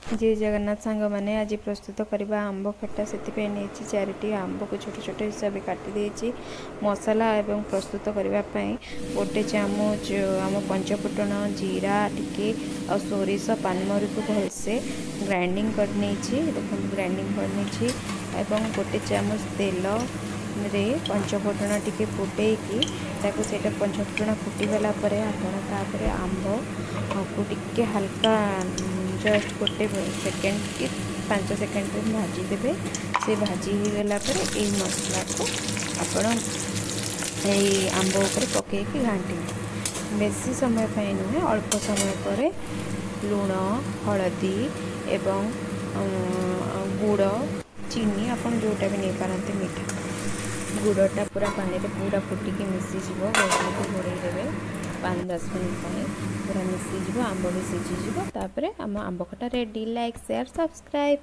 जय जगन्नाथ सांग मैंने आज प्रस्तुत करवा आंब खटा से नहीं 4टी आंब को छोट छोट हिसाब से काटी मसला एवं प्रस्तुत करने गोटे चामच आम पंचफुटन जीरा टिके आ सोरिष पानमरी को भलसे ग्राइंडिंग करनी देखो ग्राइंडिंग करनी एवं गोटे चामच तेल रे पंचफुटन टिके फुटेकी से पंचफुटन फुटीगला आप आंब को टिके हल्का जस्ट गोटे सेकेंड कि 5 सेकेंड भाजी देवे से भाजी गला मसला को आपण आंब उपर पकईकि घाटी बेसी समय पर नुहे अल्प समय पर लुण हलदी एवं गुड़ चीनी आपन जोटा भी नहीं पारते मीठा गुड़टा पूरा पानी में पूरा फुटिकी मिसीज घोड़े देवे 5-10 मिनट पूरा मिसीज आंब भी सीझीज आम आंब खटा रेडी लाइक शेयर सब्सक्राइब।